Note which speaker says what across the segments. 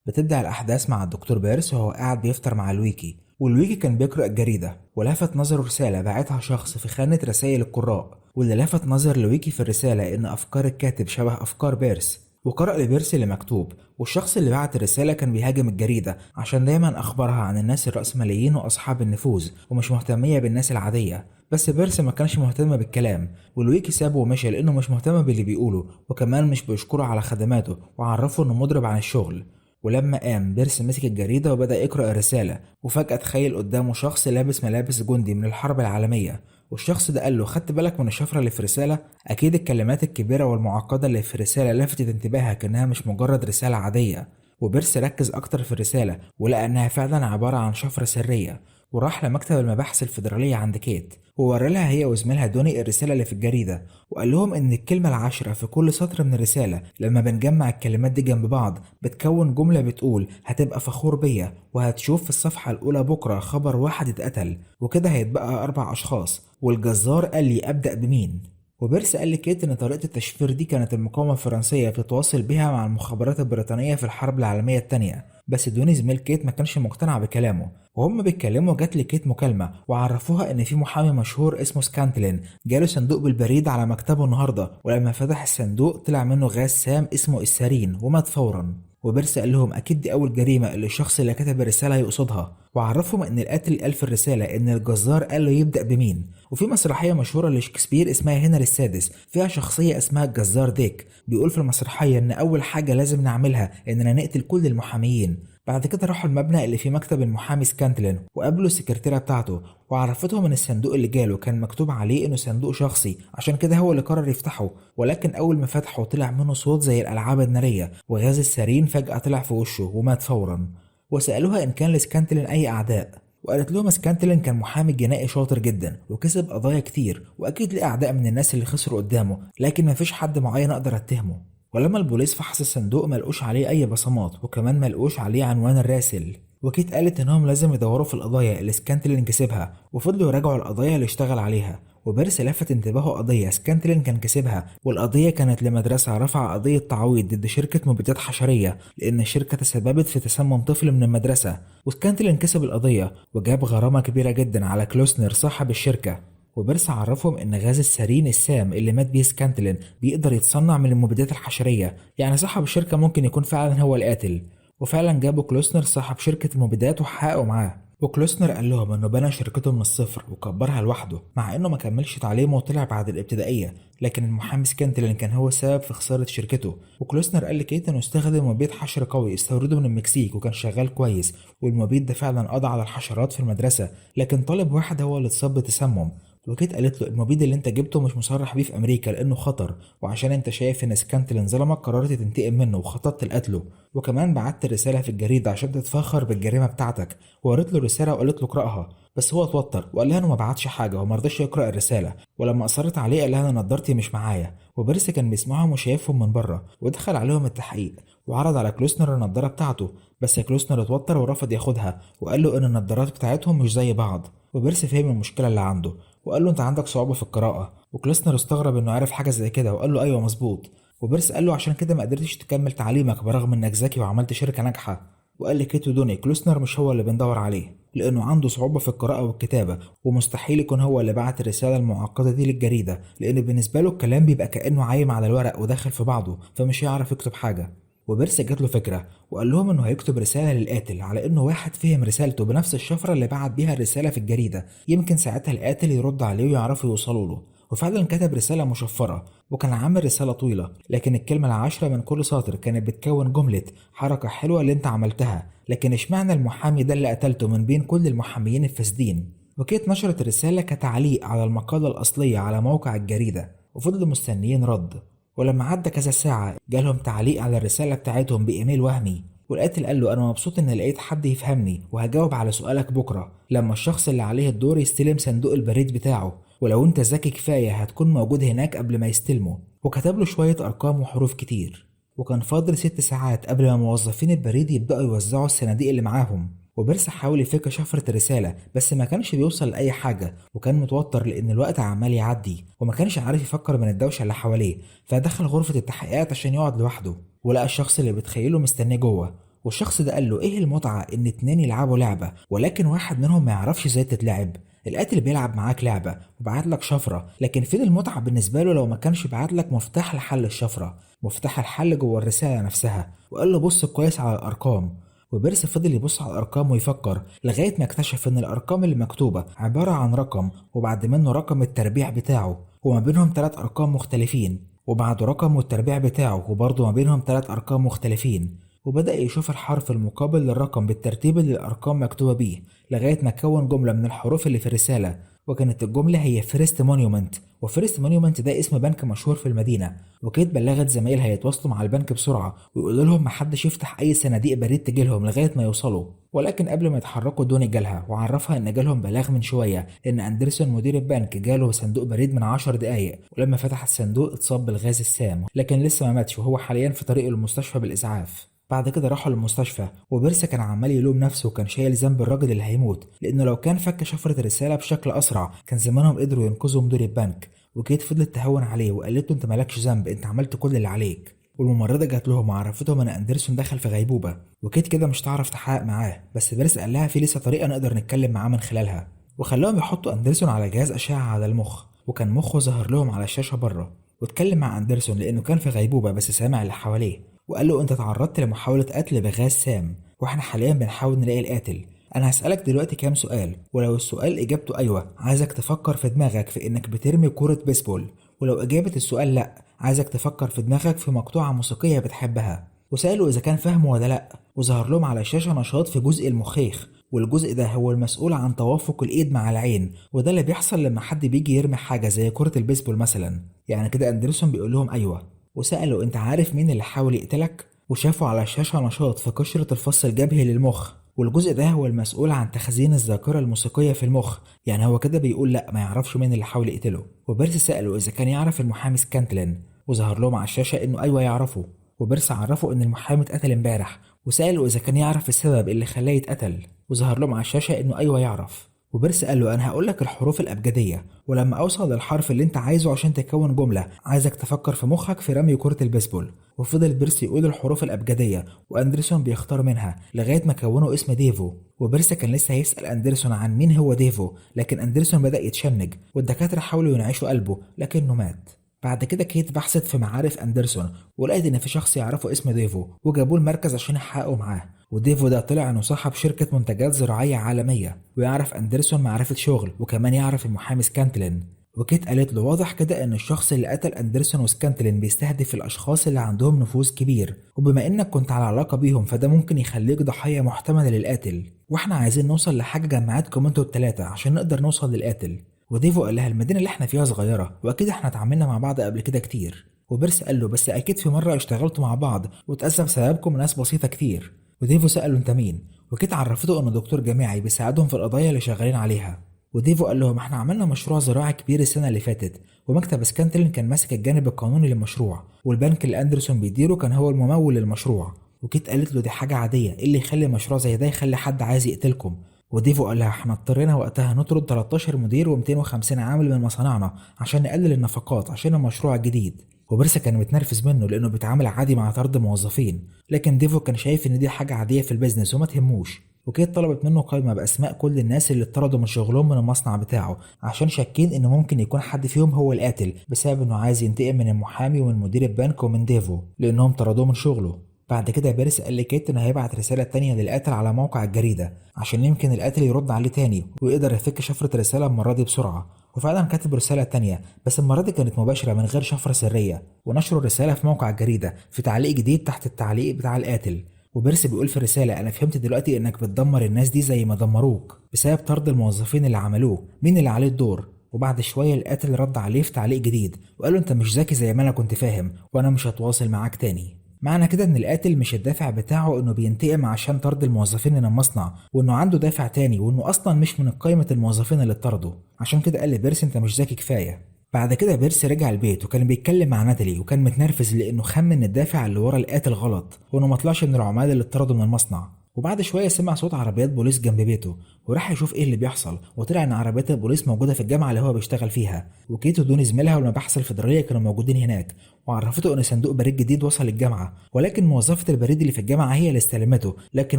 Speaker 1: بتبدأ الأحداث مع الدكتور بيرس وهو قاعد بيفطر مع لويكي، ولويكي كان بيقرأ الجريدة ولفت نظره رسالة بعتها شخص في خانة رسائل القراء. واللي لفت نظر لويكي في الرسالة إن أفكار الكاتب شبه أفكار بيرس، وقرأ لبيرس اللي مكتوب. والشخص اللي بعت الرسالة كان بيهاجم الجريدة عشان دايما أخبارها عن الناس الرأسماليين وأصحاب النفوذ ومش مهتمية بالناس العادية. بس بيرس ما كانش مهتم بالكلام، ولويكي سابه ومشي لأنه مش مهتم باللي بيقوله، وكمان مش بيشكره على خدماته وعرفه إنه مضرب عن الشغل. ولما قام بيرس مسك الجريدة وبدأ يقرأ الرسالة، وفجأة تخيل قدامه شخص لابس ملابس جندي من الحرب العالمية. والشخص ده قال له: خدت بالك من الشفرة اللي في الرسالة؟ أكيد الكلمات الكبيرة والمعقدة اللي في الرسالة لفتت انتباهك إنها مش مجرد رسالة عادية. وبيرس ركز أكتر في الرسالة ولقى إنها فعلا عبارة عن شفرة سرية، وراح لمكتب المباحث الفيدرالية عند كيت وورى لها هي وزميلها دوني الرسالة اللي في الجريدة، وقال لهم إن الكلمة العاشرة في كل سطر من الرسالة لما بنجمع الكلمات دي جنب بعض بتكون جملة بتقول: هتبقى فخور بيا وهتشوف في الصفحة الأولى بكرة خبر واحد اتقتل، وكده هيتبقى 4 أشخاص، والجزار قال لي أبدأ بمين. وبيرس قال لكيت إن طريقة التشفير دي كانت المقاومة الفرنسية بتتواصل بيها مع المخابرات البريطانية في الحرب العالمية التانية. بس دوني زميل كيت ما كانش مقتنع بكلامه، وهم بيتكلموا جات لكيت مكالمة وعرفوها إن في محامي مشهور اسمه سكانتلين جاله صندوق بالبريد على مكتبه النهاردة، ولما فتح الصندوق طلع منه غاز سام اسمه السارين ومات فورا. وبيرس قال لهم أكيد دي أول جريمة اللي الشخص اللي كتب الرسالة يقصدها، وعرفهم إن القاتل قال في الرسالة إن الجزار قال له يبدأ بمين. وفي مسرحية مشهورة لشكسبير اسمها هنري السادس فيها شخصية اسمها الجزار ديك، بيقول في المسرحية إن أول حاجة لازم نعملها إننا نقتل كل المحاميين. بعد كده راحوا المبنى اللي فيه مكتب المحامي سكانتلين وقابلوا السكرتيرة بتاعته، وعرفتهم ان الصندوق اللي جاله كان مكتوب عليه انه صندوق شخصي، عشان كده هو اللي قرر يفتحه. ولكن اول ما فتحه طلع منه صوت زي الالعاب النارية، وغاز السارين فجأة طلع في وشه ومات فورا. وسألوها ان كان لسكانتلين اي اعداء، وقالت لهم سكانتلين كان محامي جنائي شاطر جدا وكسب قضايا كتير، واكيد ليه اعداء من الناس اللي خسروا قدامه، لكن مفيش حد معين اقدر اتهمه. ولما البوليس فحص الصندوق ملقوش عليه اي بصمات، وكمان ملقوش عليه عنوان الراسل. وكيت قالت انهم لازم يدوروا في القضايا اللي سكانتلين كسبها، وفضلوا يراجعوا القضايا اللي اشتغل عليها. وبيرس لفت انتباهه قضية سكانتلين كان كسبها، والقضية كانت لمدرسة رفع قضية تعويض ضد شركة مبيدات حشرية لأن الشركة تسببت في تسمم طفل من المدرسة. وسكانتلين كسب القضية وجاب غرامة كبيرة جدا على كلوسنر صاحب الشركة. وبيرس عرفهم ان غاز السارين السام اللي مات بيه سكانتلين بيقدر يتصنع من المبيدات الحشرية، يعني صاحب الشركة ممكن يكون فعلا هو القاتل. وفعلا جابوا كلوسنر صاحب شركة المبيدات وحققوا معاه، وكلوسنر قال لهم انه بنى شركته من الصفر وكبرها لوحده، مع انه ما كملش تعليمه وطلع بعد الابتدائية، لكن المحامي سكانتلين كان هو السبب في خسارة شركته. وكلوسنر قال لكيت انه استخدم مبيد حشر قوي استورده من المكسيك وكان شغال كويس، والمبيد ده فعلا قضى على الحشرات في المدرسة، لكن طالب واحد هو اللي اتصاب بتسمم. وكيت قالت له: المبيد اللي انت جبته مش مصرح بيه في امريكا لانه خطر، وعشان انت شايف ان سكانتلين ظلمك قررت تنتقم منه وخططت لقتله، وكمان بعت رساله في الجريده عشان تتفاخر بالجريمه بتاعتك. ووريت له الرساله وقالت له اقراها، بس هو اتوتر وقال لها انه ما بعتش حاجه وما رضاش يقرا الرساله. ولما اصرت عليه قال لها: انا نضارتي مش معايا. وبيرس كان بيسمعهم وشايفهم من بره، ودخل عليهم التحقيق وعرض على كلوسنر النضاره بتاعته، بس كلوسنر اتوتر ورفض ياخدها وقال له ان النضارات بتاعتهم مش زي بعض. وبيرس فهم المشكله اللي عنده وقال له: انت عندك صعوبة في القراءة. وكليسنر استغرب انه عرف حاجة زي كده وقال له: ايوه مظبوط. وبيرس قال له: عشان كده ما قدرتش تكمل تعليمك برغم انك ذكي وعملت شركة ناجحة. وقال لكيتو دوني: كلوسنر مش هو اللي بندور عليه، لانه عنده صعوبة في القراءة والكتابة، ومستحيل يكون هو اللي بعت الرسالة المعقدة دي للجريدة، لان بالنسبة له الكلام بيبقى كأنه عايم على الورق وداخل في بعضه فمش هيعرف يكتب حاجة. وبيرس جات له فكرة وقال لهم انه هيكتب رسالة للقاتل على انه واحد فهم رسالته بنفس الشفرة اللي بعت بيها الرسالة في الجريدة، يمكن ساعتها القاتل يرد عليه ويعرفوا يوصلوا له. وفعلا كتب رسالة مشفرة وكان عامل رسالة طويلة، لكن الكلمة العاشرة من كل سطر كانت بتكون جملة: حركة حلوة اللي انت عملتها، لكن اشمعنى المحامي ده اللي قتلته من بين كل المحاميين الفاسدين. وكيت نشرت الرسالة كتعليق على المقالة الأصلية على موقع الجريدة، وفضلوا مستنيين رد. ولما عدى كذا ساعة جالهم تعليق على الرسالة بتاعتهم بإيميل وهمي، والقاتل قال له: أنا مبسوط إن لقيت حد يفهمني وهجاوب على سؤالك بكرة لما الشخص اللي عليه الدور يستلم صندوق البريد بتاعه، ولو أنت ذكي كفاية هتكون موجود هناك قبل ما يستلمه. وكتب له شوية أرقام وحروف كتير. وكان فاضل 6 ساعات قبل ما موظفين البريد يبدأوا يوزعوا الصناديق اللي معاهم. وبيرس حاول يفك شفرة الرسالة بس ما كانش بيوصل لأي حاجة، وكان متوتر لأن الوقت عمال يعدي وما كانش عارف يفكر من الدوشة اللي حواليه. فدخل غرفة التحقيقات عشان يقعد لوحده ولقى الشخص اللي بتخيله مستنيه جوه، والشخص ده قال له ايه المتعة ان اتنين يلعبوا لعبة ولكن واحد منهم ما يعرفش ازاي تتلعب؟ القاتل بيلعب معاك لعبة وبعت لك شفرة، لكن فين المتعة بالنسبة له لو ما كانش بعت لك مفتاح لحل الشفرة؟ مفتاح الحل جوه الرسالة نفسها. وقال له بص كويس على الأرقام. وبيرس فضل يبص على الأرقام ويفكر لغاية ما اكتشف إن الأرقام اللي مكتوبة عبارة عن رقم وبعد منه رقم التربيع بتاعه وما بينهم 3 أرقام مختلفين، وبعده رقم والتربيع بتاعه وبرضه ما بينهم 3 أرقام مختلفين. وبدأ يشوف الحرف المقابل للرقم بالترتيب اللي الأرقام مكتوبة بيه لغاية ما كون جملة من الحروف اللي في الرسالة، وكانت الجملة هي فيرست مونيومنت. وفيرست مونيومنت ده اسم بنك مشهور في المدينة. وكيت بلغت زمايلها يتواصلوا مع البنك بسرعة ويقولوا لهم محدش يفتح أي صناديق بريد تجيلهم لغاية ما يوصلوا. ولكن قبل ما يتحركوا دوني جالها وعرفها إن جالهم بلاغ من شوية إن أندرسون مدير البنك جاله صندوق بريد من 10 دقايق، ولما فتح الصندوق اتصاب بالغاز السام لكن لسه ما ماتش وهو حاليا في طريقه للمستشفى بالإسعاف. بعد كده راحوا للمستشفى وبيرس كان عمال يلوم نفسه وكان شايل ذنب الراجل اللي هيموت، لانه لو كان فك شفرة الرسالة بشكل اسرع كان زمانهم قدروا ينقذوا مدير البنك. وكيت فضلت تهون عليه وقالت له انت مالكش ذنب، انت عملت كل اللي عليك. والممرضة جات لهم وعرفتهم ان اندرسون دخل في غيبوبة، وكيت كده مش تعرف تحقق معاه، بس بيرس قال لها في لسه طريقة نقدر نتكلم معاه من خلالها. وخلاهم يحطوا اندرسون على جهاز اشعة على المخ، وكان مخه ظهر لهم على الشاشة بره. واتكلم مع اندرسون لانه كان في غيبوبة بس سامع اللي حواليه، وقال له انت تعرضت لمحاولة قتل بغاز سام واحنا حاليا بنحاول نلاقي القاتل. انا هسألك دلوقتي كام سؤال، ولو السؤال اجابته ايوه عايزك تفكر في دماغك في انك بترمي كرة بيسبول، ولو اجابة السؤال لا عايزك تفكر في دماغك في مقطوعة موسيقية بتحبها. وسألوا اذا كان فاهمه ولا لا، وظهر لهم على الشاشة نشاط في جزء المخيخ، والجزء ده هو المسؤول عن توافق الايد مع العين، وده اللي بيحصل لما حد بيجي يرمي حاجة زي كرة البيسبول مثلا. يعني كده اندرسون بيقول لهم ايوه. وسألوا انت عارف مين اللي حاول يقتلك؟ وشافوا على الشاشة نشاط في قشرة الفص الجبهي للمخ، والجزء ده هو المسؤول عن تخزين الذاكرة الموسيقية في المخ. يعني هو كده بيقول لا ما يعرفش مين اللي حاول يقتله. وبيرس سأله إذا كان يعرف المحامي سكانتلين، وظهر لهم على الشاشة إنه أيوة يعرفه. وبيرس عرفه إن المحامي اتقتل امبارح، وسأله إذا كان يعرف السبب اللي خلاه يتقتل، وظهر لهم على الشاشة إنه أيوة يعرف. وبيرس قال له انا هقول لك الحروف الابجديه، ولما اوصل للحرف اللي انت عايزه عشان تكون جمله عايزك تفكر في مخك في رمي كره البيسبول. وفضل بيرس يقول الحروف الابجديه واندرسون بيختار منها لغايه ما كونوا اسم ديفو. وبيرس كان لسه هيسال اندرسون عن مين هو ديفو، لكن اندرسون بدا يتشنج والدكاتره حاولوا ينعشوا قلبه لكنه مات. بعد كده كيت بحثت في معارف اندرسون ولقيت ان في شخص يعرفه اسم ديفو، وجابوه المركز عشان يحققوا معاه. وديفو ده طلع انه صاحب شركة منتجات زراعية عالمية، ويعرف اندرسون معرفة شغل وكمان يعرف المحامي سكانتلين. وكيت قالت له واضح كده ان الشخص اللي قتل اندرسون وسكانتلين بيستهدف الاشخاص اللي عندهم نفوذ كبير، وبما انك كنت على علاقة بيهم فده ممكن يخليك ضحية محتملة للقاتل، واحنا عايزين نوصل لحاجة جمعتكم انتوا التلاتة عشان نقدر نوصل للقاتل. وديفو قال لها المدينة اللي احنا فيها صغيرة واكيد احنا اتعاملنا مع بعض قبل كده كتير. وبيرس قال له بس اكيد في مرة اشتغلتوا مع بعض واتأذى بسببكم ناس بسيطة كتير. وديفو سأله انت مين، وكيت عرفته انه دكتور جامعي بيساعدهم في القضايا اللي شغالين عليها. وديفو قال لهم احنا عملنا مشروع زراعي كبير السنة اللي فاتت، ومكتب سكانتلين كان ماسك الجانب القانوني للمشروع، والبنك اللي اندرسون بيديره كان هو الممول للمشروع. وكيت قالت له دي حاجة عادية، ايه اللي يخلي مشروع زي ده يخلي حد عايز يقتلكم؟ وديفو قال لها احنا اضطرينا وقتها نطرد 13 مدير و250 عامل من مصانعنا عشان نقلل النفقات عشان المشروع الجديد. وبيرس كان متنرفز منه لانه بيتعامل عادي مع طرد موظفين، لكن ديفو كان شايف ان دي حاجه عاديه في البيزنس وما تهموش. وكيت طلبت منه قائمه باسماء كل الناس اللي اتطردوا من شغلهم من المصنع بتاعه عشان شاكين ان ممكن يكون حد فيهم هو القاتل بسبب انه عايز ينتقم من المحامي ومن مدير البنك ومن ديفو لانهم طردوه من شغله. بعد كده بيرس قال لكيت انه هيبعت رساله تانية للقاتل على موقع الجريده عشان يمكن القاتل يرد عليه تاني ويقدر يفك شفره رساله المره دي بسرعه. وفعلا كاتب رساله تانية بس المره دي كانت مباشره من غير شفره سريه، ونشروا الرساله في موقع الجريده في تعليق جديد تحت التعليق بتاع القاتل. وبيرس بيقول في الرساله انا فهمت دلوقتي انك بتدمر الناس دي زي ما دمروك بسبب طرد الموظفين اللي عملوه، مين اللي عليه الدور؟ وبعد شويه القاتل رد عليه في تعليق جديد وقال له انت مش ذكي زي ما انا كنت فاهم وانا مش هتواصل معاك تاني. معنى كده ان القاتل مش الدافع بتاعه انه بينتقم عشان طرد الموظفين من المصنع، وانه عنده دافع تاني وانه اصلا مش من قائمة الموظفين اللي اتطردوا. عشان كده قال لبيرس انت مش ذكي كفاية. بعد كده بيرس رجع البيت وكان بيتكلم مع ناتالي وكان متنرفز لانه خمن الدافع اللي ورا القاتل غلط وانه ما طلعش من العمال اللي اتطردوا من المصنع. وبعد شويه سمع صوت عربيات بوليس جنب بيته، وراح يشوف ايه اللي بيحصل، وطلع ان عربيات البوليس موجوده في الجامعه اللي هو بيشتغل فيها. وكيت ودون زميلها والمباحث الفيدراليه كانوا موجودين هناك، وعرفته ان صندوق بريد جديد وصل الجامعه، ولكن موظفه البريد اللي في الجامعه هي اللي استلمته، لكن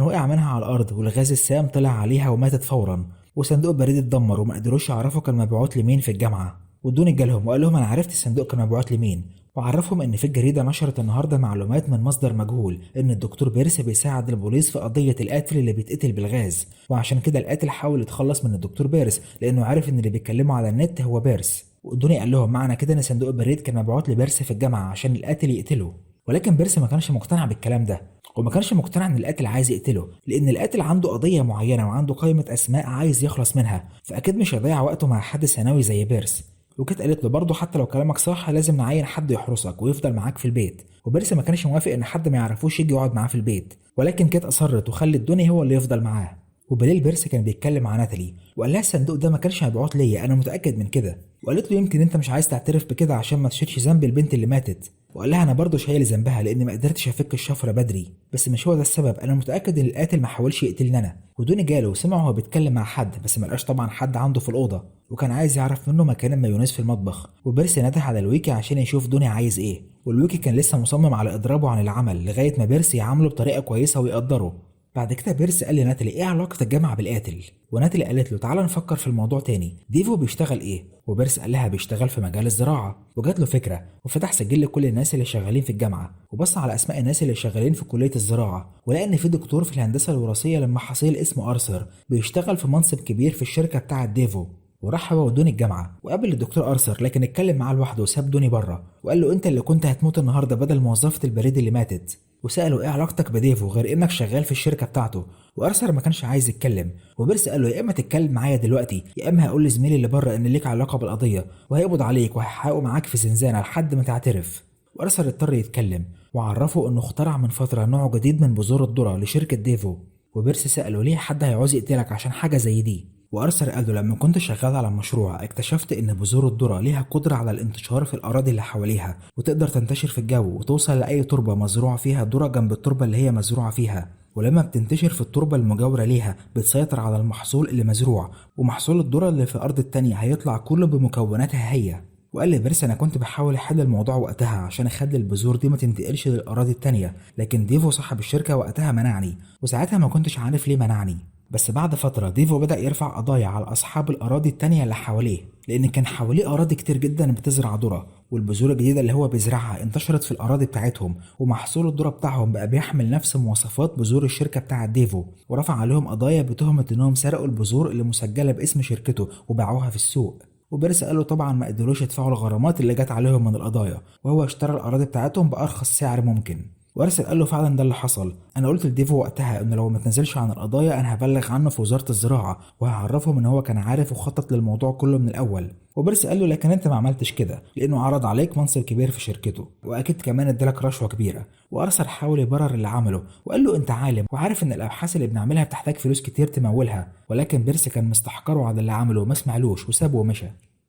Speaker 1: وقع منها على الارض والغاز السام طلع عليها وماتت فورا. وصندوق البريد اتدمر وما قدروش يعرفوا كان مبعوث لمين في الجامعه. ودوني جالهم وقال لهم انا عرفت الصندوق كان مبعوث لمين، وعرفهم ان في الجريده نشرت النهارده معلومات من مصدر مجهول ان الدكتور بيرس بيساعد البوليس في قضيه القاتل اللي بيتقتل بالغاز، وعشان كده القاتل حاول يتخلص من الدكتور بيرس لانه عارف ان اللي بيتكلموا على النت هو بيرس. ودوني قال لهم معنى كده ان صندوق البريد كان مبعوث لبيرس في الجامعه عشان القاتل يقتله. ولكن بيرس ما كانش مقتنع بالكلام ده، وما كانش مقتنع ان القاتل عايز يقتله، لان القاتل عنده قضيه معينه وعنده قائمه اسماء عايز يخلص منها، فاكيد مش هيضيع وقته مع حد ثانوي زي بيرس. وكيت قالت له برضه حتى لو كلامك صح لازم نعين حد يحرسك ويفضل معاك في البيت. وبيرس ما كانش موافق ان حد ما يعرفوش يجي يقعد معاه في البيت، ولكن كيت اصرت وخلت دوني هو اللي يفضل معاه. وبالليل بيرس كان بيتكلم مع ناتالي وقال لها الصندوق ده ما كانش مبعوث ليا، انا متاكد من كده. وقالت له يمكن انت مش عايز تعترف بكده عشان ما تشيلش ذنب البنت اللي ماتت. وقال لها انا برضه شايل ذنبها لان ما قدرتش افك الشفره بدري، بس مش هو ده السبب، انا متاكد ان القاتل ما حاولش يقتلني انا. ودوني جاله وسمع وهو بيتكلم مع حد، بس ما لقاش طبعا حد عنده في الاوضه، وكان عايز يعرف منه مكان المايونيز في المطبخ. وبيرس نده على لويكي عشان يشوف دوني عايز ايه، والويكي كان لسه مصمم على اضرابه عن العمل لغايه ما بيرس يعامله بطريقه كويسه ويقدره. بعد كده بيرس قال لناتالي ايه علاقه الجامعه بالقاتل، وناتالي قالت له تعالى نفكر في الموضوع تاني، ديفو بيشتغل ايه؟ وبيرس قال لها بيشتغل في مجال الزراعه. وجات له فكره وفتح سجل لكل الناس اللي شغالين في الجامعه، وبص على اسماء الناس اللي شغالين في كليه الزراعه، ولقى ان في دكتور في الهندسه الوراثيه لما حصيل اسمه ارثر بيشتغل في منصب كبير في الشركه بتاعه ديفو. وراح هو ودوني الجامعه وقابل الدكتور ارثر، لكن اتكلم معاه لوحده وساب دوني بره، وقال له انت اللي كنت هتموت النهارده بدل موظفه البريد اللي ماتت. وساله ايه علاقتك بديفو غير انك شغال في الشركه بتاعته. وارثر ما كانش عايز يتكلم، وبيرس قال له يا اما تتكلم معايا دلوقتي يا اما هقول لزميلي اللي بره ان ليك علاقه بالقضيه وهيقبض عليك وهيحققوا معاك في زنزانه لحد ما تعترف. وارثر اضطر يتكلم وعرفه انه اخترع من فتره نوع جديد من بذور الذره لشركه ديفو. وبيرس ساله ليه حد هيعوز يقتلك عشان حاجه زي دي. وارثر قال له لما كنت شغال على مشروع اكتشفت ان بذور الذره ليها قدره على الانتشار في الاراضي اللي حواليها، وتقدر تنتشر في الجو وتوصل لاي تربه مزروع فيها ذره جنب التربه اللي هي مزروعه فيها، ولما بتنتشر في التربه المجاوره ليها بتسيطر على المحصول اللي مزروع، ومحصول الذره اللي في الارض التانيه هيطلع كله بمكوناتها هي. وقال لي بيرس انا كنت بحاول احل الموضوع وقتها عشان اخلي البذور دي ما تنتقلش للاراضي التانيه، لكن ديفو صاحب الشركه وقتها منعني، وساعتها ما كنتش عارف ليه منعني. بس بعد فترة ديفو بدأ يرفع قضايا على أصحاب الأراضي التانية اللي حواليه، لأن كان حواليه أراضي كتير جدا بتزرع ذرة، والبذور الجديدة اللي هو بيزرعها انتشرت في الأراضي بتاعتهم، ومحصول الذرة بتاعهم بقى بيحمل نفس مواصفات بذور الشركة بتاعة ديفو، ورفع عليهم قضايا بتهمة إنهم سرقوا البذور اللي مسجلة باسم شركته وباعوها في السوق. وبيرس قال له طبعا ما قدروش يدفعوا الغرامات اللي جت عليهم من القضايا، وهو اشترى الأراضي بتاعتهم بأرخص سعر ممكن. وارثر قال له فعلا ده اللي حصل، انا قلت لديفو وقتها انه لو ما تنزلش عن القضايا انا هبلغ عنه في وزاره الزراعه وهعرفهم ان هو كان عارف وخطط للموضوع كله من الاول. وبيرس قال له لكن انت ما عملتش كده لانه عرض عليك منصب كبير في شركته واكيد كمان ادالك رشوه كبيره. وارثر حاول يبرر اللي عمله وقال له انت عالم وعارف ان الابحاث اللي بنعملها بتحتاج فلوس كتير تمولها، ولكن بيرس كان مستحقره على اللي عمله وما سمعلوش وسابه ومشى.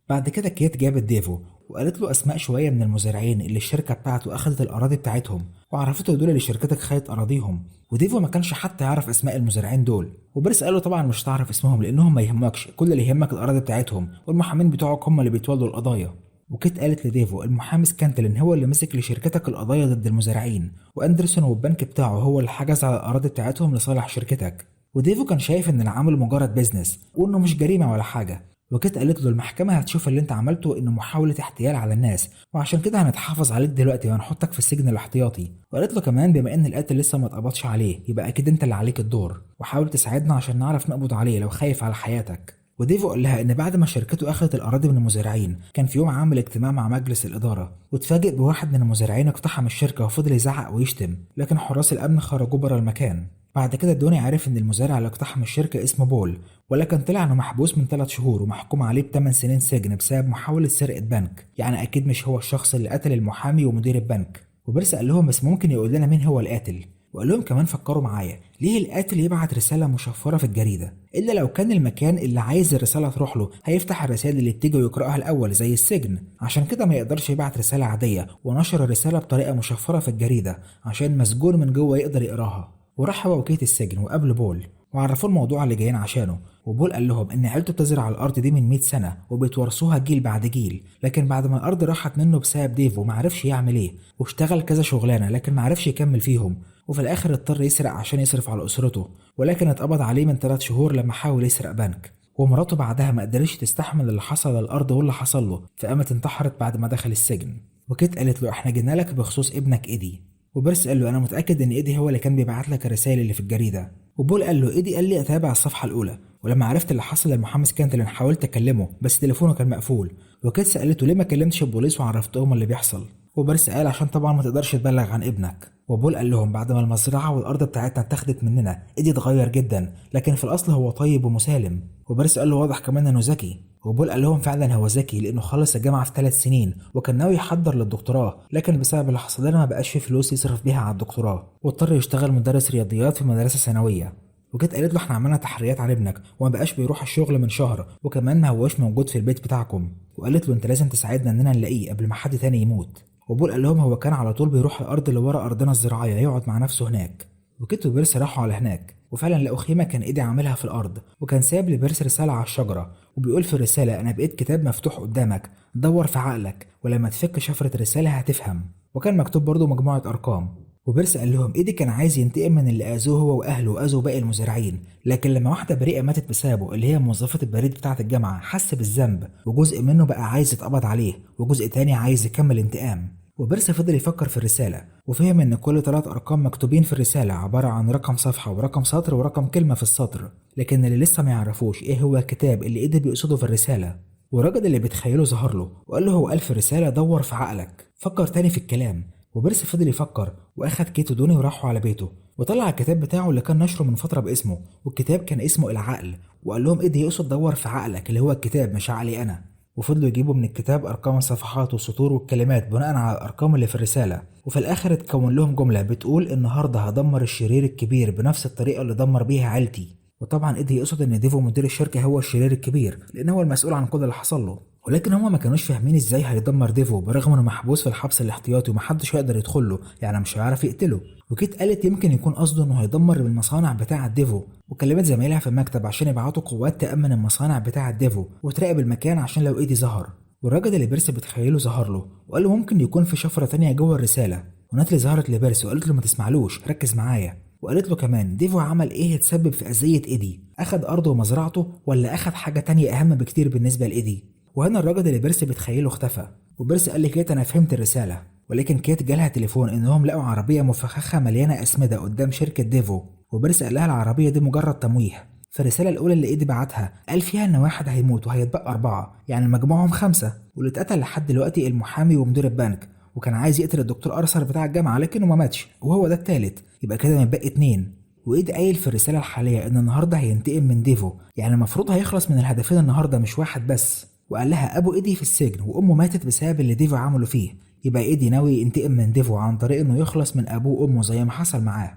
Speaker 1: بعد كده كيت جابت ديفو وقالت له اسماء شويه من المزارعين اللي الشركه بتاعته اخذت الاراضي بتاعتهم، وعرفته دول اللي شركتك خدت اراضيهم. وديفو ما كانش حتى يعرف اسماء المزارعين دول، وبيرس قال له طبعا مش تعرف اسمهم لانهم ما يهمكش، كل اللي يهمك الاراضي بتاعتهم والمحامين بتوعك هم اللي بيتولوا القضايا. وكيت قالت لديفو المحامي سكانتلين هو اللي مسك لشركتك القضايا ضد المزارعين، واندرسون والبنك بتاعه هو اللي حجز على الاراضي بتاعتهم لصالح شركتك. وديفو كان شايف ان العمل مجرد بيزنس وانه مش جريمه ولا حاجه. وكيت قالت له المحكمة هتشوف اللي انت عملته انه محاولة احتيال على الناس، وعشان كده هنتحافظ عليك دلوقتي وهنحطك في السجن الاحتياطي. وقالت له كمان بما ان القاتل لسه ما اتقبضش عليه يبقى اكيد انت اللي عليك الدور، وحاول تساعدنا عشان نعرف نقبض عليه لو خايف على حياتك. وديفو قال لها ان بعد ما شركته اخذت الاراضي من المزارعين كان في يوم عامل اجتماع مع مجلس الاداره، واتفاجئ بواحد من المزارعين اقتحم الشركه وفضل يزعق ويشتم، لكن حراس الامن خرجوه بره المكان. بعد كده دوني عرف ان المزارع اللي اقتحم الشركه اسمه بول، ولكن طلع انه محبوس من 3 شهور ومحكوم عليه ب8 سنين سجن بسبب محاوله سرقه بنك، يعني اكيد مش هو الشخص اللي قتل المحامي ومدير البنك. وبيرس قال لهم بس ممكن يقول لنا مين هو القاتل، وقال لهم كمان فكروا معايا ليه القاتل يبعت رساله مشفره في الجريده، الا لو كان المكان اللي عايز الرساله تروح له هيفتح الرسائل اللي بتيجي ويقراها الاول زي السجن، عشان كده ما يقدرش يبعت رساله عاديه ونشر الرساله بطريقه مشفره في الجريده عشان مسجون من جوه يقدر يقراها. وراح هو وكيت السجن وقابلوا بول وعرفوه الموضوع اللي جايين عشانه. وبول قال لهم ان عيلته بتزرع الارض دي من 100 سنه وبيتورثوها جيل بعد جيل، لكن بعد ما الارض راحت منه بسبب ديفو معرفش يعمل ايه، واشتغل كذا شغلانه لكن معرفش يكمل فيهم، وفي الاخر اضطر يسرق عشان يصرف على اسرته، ولكن اتقبض عليه من 3 شهور لما حاول يسرق بنك. ومراته بعدها ما قدرتش تستحمل اللي حصل للارض واللي حصل له، فقامت انتحرت بعد ما دخل السجن. وكيت قالت له احنا جينا لك بخصوص ابنك ايدي. وبيرس قال له انا متاكد ان ايدي هو اللي كان بيبعت لك الرسائل اللي في الجريده. وبول قال له ايدي قال لي اتابع الصفحه الاولى، ولما عرفت اللي حصل للمحامي سكانتلين حاولت اكلمه بس تليفونه كان مقفول. وكيت سالته ليه ما كلمتش البوليس وعرفتهم اللي بيحصل. وبيرس قال عشان طبعا ما تقدرش تبلغ عن ابنك. وبول قال لهم بعد ما المزرعه والارض بتاعتنا اتاخدت مننا ايدي اتغير جدا، لكن في الاصل هو طيب ومسالم. وبيرس قال له واضح كمان انه ذكي. وبول قال لهم فعلا هو ذكي لانه خلص الجامعه في 3 سنين وكان ناوي يحضر للدكتوراه، لكن بسبب اللي حصل لنا ما بقاش فيه فلوس يصرف بيها على الدكتوراه واضطر يشتغل مدرس رياضيات في مدرسه ثانويه. وجيت قالت له احنا عملنا تحريات عن ابنك وما بقاش بيروح الشغل من شهر، وكمان ما هواش موجود في البيت بتاعكم. وقالت له انت لازم تساعدنا اننا نلاقيه قبل ما حد تاني يموت. وبول قال لهم هو كان على طول بيروح الارض اللي ورا ارضنا الزراعيه يقعد مع نفسه هناك. وكيت وبيرس راحوا على هناك وفعلا لقوا خيمه كان ايدي عاملها في الارض، وكان ساب لبيرس رساله على الشجره وبيقول في الرساله انا بقيت كتاب مفتوح قدامك، دور في عقلك ولما تفك شفره الرساله هتفهم. وكان مكتوب برضه مجموعه ارقام. وبيرس قال لهم ايدي كان عايز ينتقم من اللي اذوه هو واهله واذوا باقي المزارعين، لكن لما واحده بريئه ماتت بسببه اللي هي موظفه البريد بتاعه الجامعه حس بالذنب، وجزء منه بقى عايز يتقبض عليه وجزء تاني عايز يكمل انتقام. وبيرس فضل يفكر في الرسالة وفهم ان كل 3 ارقام مكتوبين في الرسالة عبارة عن رقم صفحة ورقم سطر ورقم كلمة في السطر، لكن اللي لسه ما يعرفوش ايه هو الكتاب اللي ايدي بيقصده في الرسالة. والراجل اللي بيتخيله ظهر له وقال له هو قال في الرسالة دور في عقلك. فكر تاني في الكلام وبيرس فضل يفكر واخد كيت ودوني وراحوا على بيته وطلع الكتاب بتاعه اللي كان نشره من فترة باسمه، والكتاب كان اسمه العقل. وقال لهم ايدي يقصد دور في عقلك اللي هو الكتاب مش عقلي انا. وفضلوا يجيبوا من الكتاب ارقام الصفحات والسطور والكلمات بناء على الارقام اللي في الرساله، وفي الاخر اتكون لهم جمله بتقول النهارده هدمر الشرير الكبير بنفس الطريقه اللي دمر بيها عيلتي. وطبعا ايدي يقصد ان ديفو مدير الشركه هو الشرير الكبير لان هو المسؤول عن كل اللي حصل له، ولكن هما ما كانوش فاهمين ازاي هيدمر ديفو برغم انه محبوس في الحبس الاحتياطي ومحدش هيقدر يدخل له، يعني مش هيعرف يقتله. وكيت قالت يمكن يكون قصده انه هيدمر المصانع بتاعه ديفو، وكلمت زمايلها في المكتب عشان يبعتوا قوات تامن المصانع بتاعه ديفو وتراقب المكان عشان لو ايدي ظهر. والراجل اللي بيرس بتخيله ظهر له وقال له ممكن يكون في شفره تانية جوه الرساله. وناتلي ظهرت لبيرس وقالت له ما تسمعلوش ركز معايا، وقالت له كمان ديفو عمل ايه يتسبب في اذيه ايدي، اخد ارضه ومزرعته ولا اخد حاجه تانية اهم بكتير بالنسبه لايدي. وهنا الراجل اللي بيرس بتخيله اختفى. وبيرس قال لكيت انا فهمت الرساله، ولكن كيت جالها تليفون انهم لقوا عربيه مفخخه مليانه اسمده قدام شركه ديفو، وبيرس قال لها العربيه دي مجرد تمويه. في الرساله الاولى اللي ايدي بعتها قال فيها ان واحد هيموت وهيتبقى 4، يعني مجموعهم 5، واللي اتقتل لحد دلوقتي المحامي ومدير البنك، وكان عايز يقتل الدكتور ارثر بتاع الجامعه لكنه ما ماتش وهو ده الثالث، يبقى كده متبقي 2. وايد قايل في الرساله الحاليه ان النهارده هينتقم من ديفو، يعني المفروض هيخلص من الهدفين النهارده مش واحد بس. وقال لها ابو ايدي في السجن وامه ماتت بسبب اللي ديفو عمله فيه، يبقى ايدي ناوي ينتقم من ديفو عن طريق انه يخلص من ابوه وامه زي ما حصل معاه.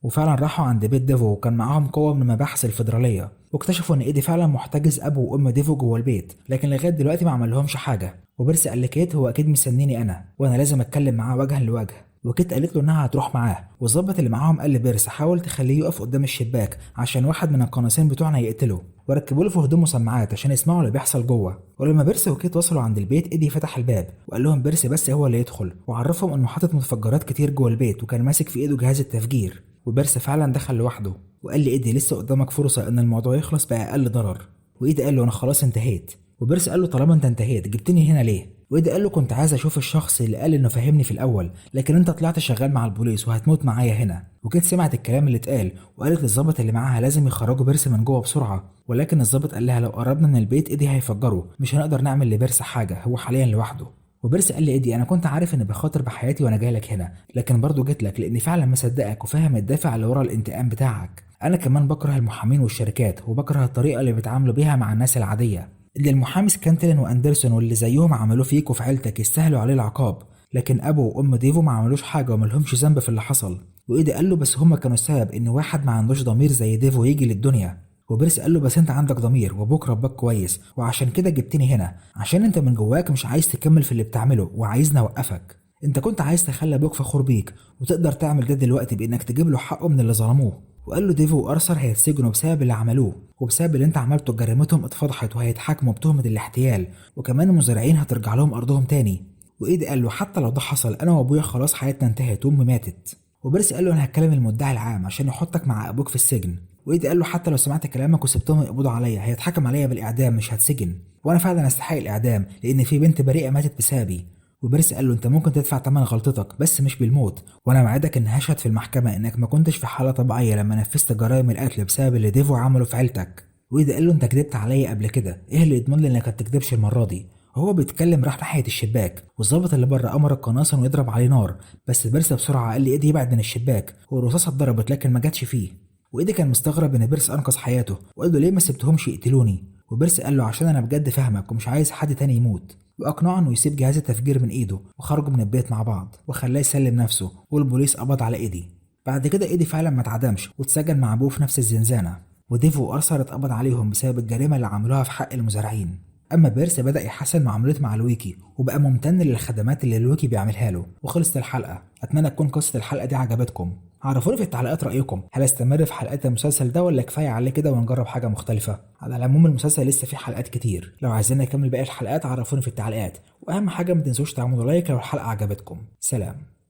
Speaker 1: وفعلا راحوا عند بيت ديفو وكان معاهم قوة من المباحث الفيدرالية، واكتشفوا ان ايدي فعلا محتجز ابو وام ديفو جوه البيت، لكن لغايه دلوقتي ما عملهمش حاجه. وبيرس قال لكيت هو اكيد مستنيني انا وانا لازم اتكلم معاه وجها لوجه، وكيت قالت له انها هتروح معاه. والظابط اللي معاهم قال لبيرس حاول تخليه يقف قدام الشباك عشان واحد من القناصين بتوعنا يقتله، وركبوا له في هدومه سماعات عشان يسمعوا اللي بيحصل جوه. ولما بيرس وكيت وصلوا عند البيت ايدي فتح الباب وقال لهم بيرس بس هو اللي يدخل، وعرفهم انه حاطط متفجرات كتير جوه البيت وكان ماسك في ايده جهاز التفجير. وبيرس فعلا دخل لوحده وقال لي ايدي لسه قدامك فرصه ان الموضوع يخلص باقل ضرر. وايدي قال له انا خلاص انتهيت. وبيرس قال له طالما انت انتهيت جبتني هنا ليه؟ وايدي قال له كنت عايز اشوف الشخص اللي قال انه فهمني في الاول، لكن انت طلعت شغال مع البوليس وهتموت معايا هنا. وكيت سمعت الكلام اللي اتقال وقالت للظابط اللي معاها لازم يخرجوا بيرس من جوه بسرعه، ولكن الظابط قال لها لو قربنا من البيت ايدي هيفجره، مش هنقدر نعمل لبيرس حاجه، هو حاليا لوحده. وبيرس قال لي ايدي انا كنت عارف ان بخاطر بحياتي وانا جاي لك هنا، لكن برضه جيت لك لاني فعلا مصدقك وفاهم الدافع اللي ورا الانتقام بتاعك. انا كمان بكره المحامين والشركات وبكره الطريقه اللي بيتعاملوا بيها مع الناس العاديه. اللي المحامي سكانتلين واندرسون واللي زيهم عملوه فيك وفي عيلتك يستاهلوا عليه العقاب، لكن ابو وام ديفو ما عملوش حاجه وملهمش ذنب في اللي حصل. وايدي قال له بس هما كانوا السبب ان واحد ما عندوش ضمير زي ديفو يجي للدنيا. وبيرس قال له بس انت عندك ضمير وابوك ربك كويس، وعشان كده جبتني هنا عشان انت من جواك مش عايز تكمل في اللي بتعمله وعايزني اوقفك. انت كنت عايز تخلي ابوك فخور بيك، وتقدر تعمل ده دلوقتي بانك تجيب له حقه من اللي ظلموه. وقال له ديفو وارثر هيتسجنوا بسبب اللي عملوه، وبسبب اللي انت عملته جريمتهم اتفضحت وهيتحاكموا بتهمة الاحتيال، وكمان المزارعين هترجع لهم ارضهم تاني. وايدي قال له حتى لو ده حصل انا وابويا خلاص حياتنا انتهت وامي ماتت. وبيرسي قال له انا هتكلم المدعي العام عشان يحطك مع ابوك في السجن. وايدي قال له حتى لو سمعت كلامك وسبتهم يقبضوا عليا هيتحكم عليا بالاعدام مش هتسجن، وانا فعلا استحق الاعدام لان في بنت بريئه ماتت بسببي. وبيرسي قال له انت ممكن تدفع ثمن غلطتك بس مش بالموت، وانا موعدك ان هشهد في المحكمه انك ما كنتش في حاله طبيعيه لما نفذت جرائم القتل بسبب اللي ديفو عمله في عيلتك. وايدي قال له انت كدبت عليا قبل كده، ايه اللي يضمن لي انك ما تكدبش المره دي؟ وهو بيتكلم راح ناحيه الشباك، والظابط اللي بره امر القناص انه يضرب عليه نار، بس بيرسي بسرعه قال لايدي يبعد من الشباك، والرصاصه اتضربت لكن ما جاتش فيه. وايدي كان مستغرب ان بيرسي انقذ حياته، وقال له ليه ما سبتهمش يقتلوني؟ وبيرسي قال له عشان انا بجد فاهمك ومش عايز حد تاني يموت. واقنعه انه يسيب جهاز التفجير من ايده، وخرجوا من البيت مع بعض وخلاه يسلم نفسه، والبوليس قبض على ايدي. بعد كده ايدي فعلا ما اتعدمش واتسجن مع ابوه في نفس الزنزانه، وديفو وارثر اتقبض عليهم بسبب الجريمه اللي عملوها في حق المزارعين. اما بيرسي بدا يحسن معاملته مع لويكي وبقى ممتن للخدمات اللي لويكي بيعملها له. وخلصت الحلقه، اتمنى تكون قصه الحلقه دي عجبتكم. عرفوني في التعليقات رايكم، هل استمر في حلقات المسلسل ده ولا كفايه عليه كده ونجرب حاجه مختلفه؟ على العموم المسلسل لسه فيه حلقات كتير، لو عايزين نكمل باقي الحلقات عرفوني في التعليقات، واهم حاجه ما تنسوش تعملوا لايك لو الحلقه عجبتكم. سلام.